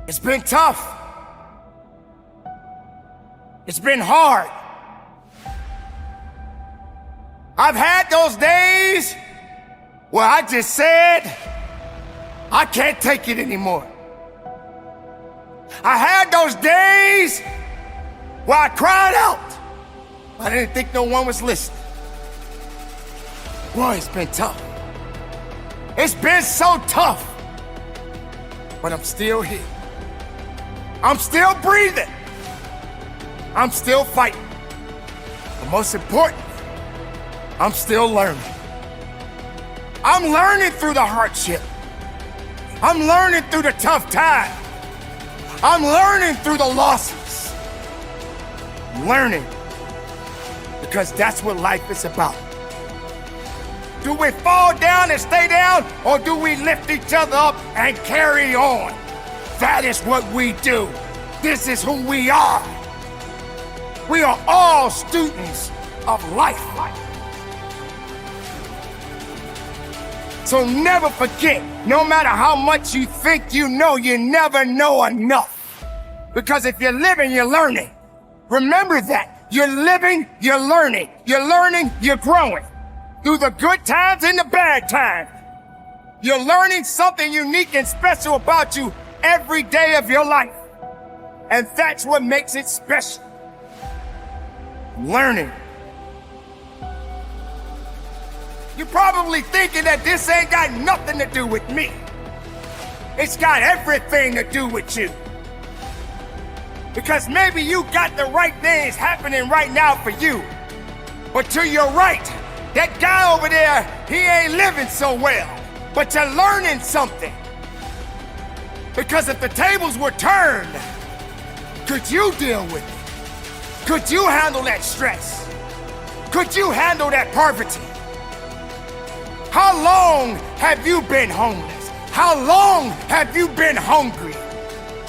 It's been tough. It's been hard. I've had those days where I just said, I can't take it anymore. I had those days where I cried out. I didn't think no one was listening. Boy, it's been tough. It's been so tough. But I'm still here. I'm still breathing. I'm still fighting. But most important, I'm still learning. I'm learning through the hardship. I'm learning through the tough times. I'm learning through the losses. I'm learning because that's what life is about. Do we fall down and stay down, or do we lift each other up and carry on? That is what we do. This is who we are. We are all students of life. So never forget, no matter how much you think you never know enough. Because if you're living, you're learning. Remember that. You're living, you're learning. You're learning, you're growing. Through the good times and the bad times. You're learning something unique and special about you every day of your life. And that's what makes it special. Learning. You're probably thinking that this ain't got nothing to do with me. It's got everything to do with you. Because maybe you got the right things happening right now for you. But to your right, that guy over there, he ain't living so well. But you're learning something. Because if the tables were turned, could you deal with it? Could you handle that stress? Could you handle that poverty? How long have you been homeless? How long have you been hungry?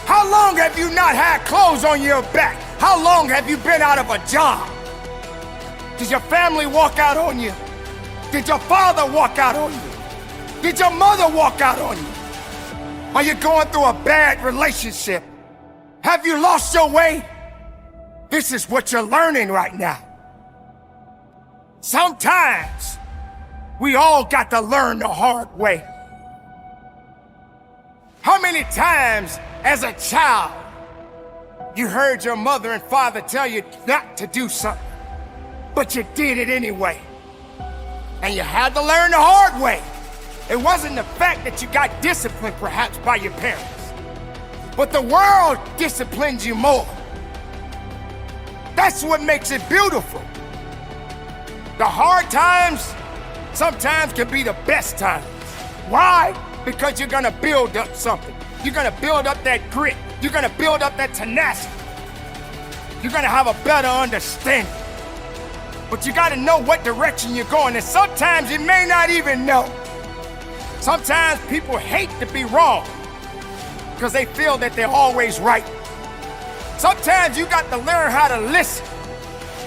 How long have you not had clothes on your back? How long have you been out of a job? Did your family walk out on you? Did your father walk out on you? Did your mother walk out on you? Are you going through a bad relationship? Have you lost your way? This is what you're learning right now. Sometimes we all got to learn the hard way. How many times as a child you heard your mother and father tell you not to do something, but you did it anyway? And you had to learn the hard way. It wasn't the fact that you got disciplined perhaps by your parents, but the world disciplines you more. That's what makes it beautiful. The hard times sometimes can be the best times. Why? Because you're gonna build up something. You're gonna build up that grit. You're gonna build up that tenacity. You're gonna have a better understanding. But you gotta know what direction you're going, and sometimes you may not even know. Sometimes people hate to be wrong because they feel that they're always right. Sometimes you got to learn how to listen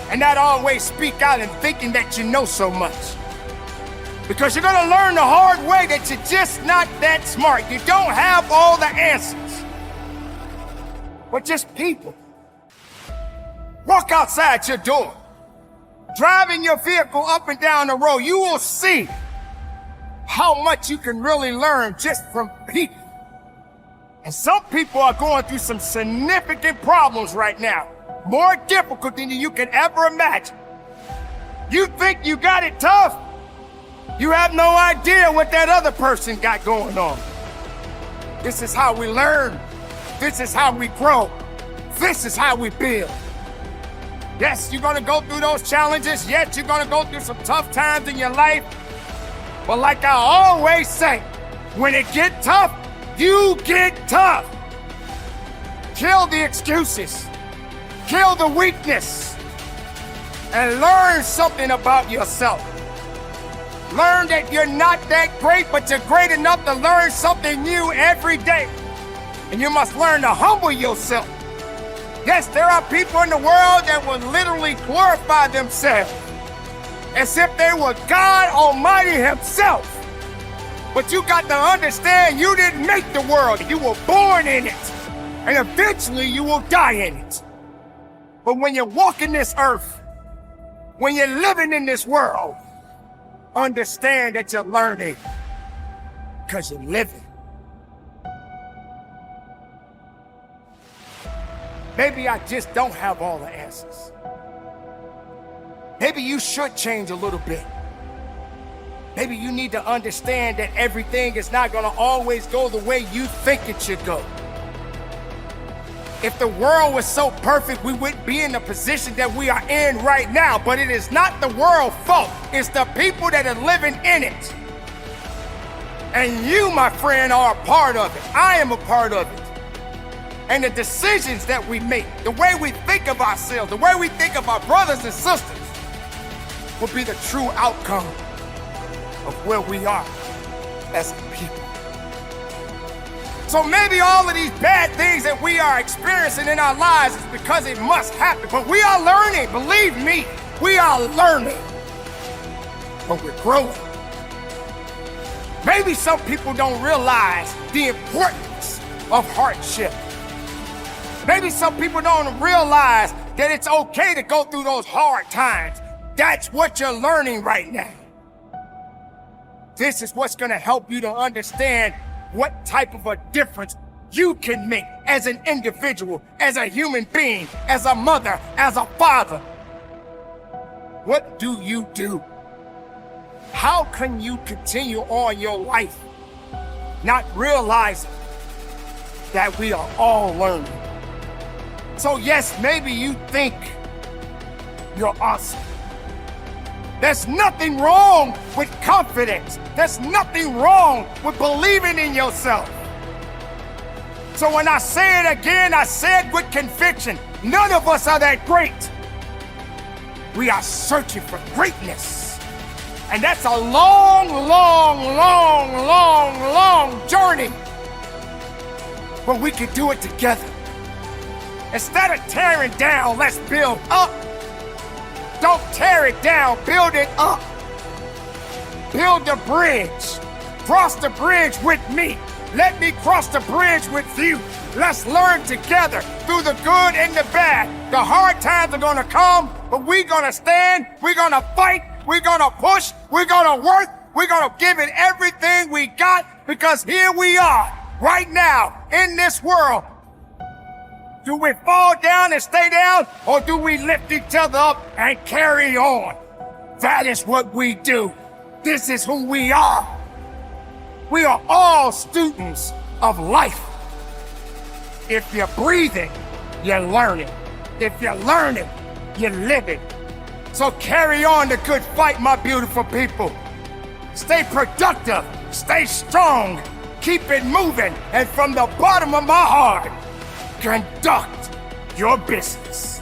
and not always speak out and thinking that you know so much. Because you're gonna learn the hard way that you're just not that smart. You don't have all the answers. We're just people. Walk outside your door. Driving your vehicle up and down the road, you will see how much you can really learn just from people. And some people are going through some significant problems right now, more difficult than you can ever imagine. You think you got it tough? You have no idea what that other person got going on. This is how we learn. This is how we grow. This is how we build. Yes, you're gonna go through those challenges. Yes, you're gonna go through some tough times in your life. But like I always say, when it gets tough, you get tough. Kill the excuses. Kill the weakness. And learn something about yourself. Learn that you're not that great, but you're great enough to learn something new every day. And you must learn to humble yourself. Yes, there are people in the world that will literally glorify themselves as if they were God Almighty Himself. But you got to understand, you didn't make the world. You were born in it. And eventually you will die in it. But when you're walking this earth, when you're living in this world, understand that you're learning because you're living. Maybe I just don't have all the answers. Maybe you should change a little bit. Maybe you need to understand that everything is not going to always go the way you think it should go. If the world was so perfect, we wouldn't be in the position that we are in right now. But it is not the world's fault. It's the people that are living in it. And you, my friend, are a part of it. I am a part of it. And the decisions that we make, the way we think of ourselves, the way we think of our brothers and sisters, will be the true outcome of where we are as a people. So maybe all of these bad things that we are experiencing in our lives is because it must happen. But we are learning, believe me, we are learning. But we're growing. Maybe some people don't realize the importance of hardship. Maybe some people don't realize that it's okay to go through those hard times. That's what you're learning right now. This is what's going to help you to understand what type of a difference you can make as an individual, as a human being, as a mother, as a father. What do you do? How can you continue on your life not realizing that we are all learning? So yes, maybe you think you're awesome. There's nothing wrong with confidence. There's nothing wrong with believing in yourself. So when I say it again, I say it with conviction. None of us are that great. We are searching for greatness. And that's a long, long, long, long, long journey. But we can do it together. Instead of tearing down, let's build up. Don't tear it down, build it up. Build the bridge. Cross the bridge with me. Let me cross the bridge with you. Let's learn together through the good and the bad. The hard times are gonna come, but we're gonna stand, we're gonna fight, we're gonna push, we're gonna work, we're gonna give it everything we got, because here we are, right now, in this world. Do we fall down and stay down, or do we lift each other up and carry on? That is what we do. This is who we are. We are all students of life. If you're breathing, you're learning. If you're learning, you're living. So carry on the good fight, my beautiful people. Stay productive, stay strong, keep it moving, and from the bottom of my heart, conduct your business.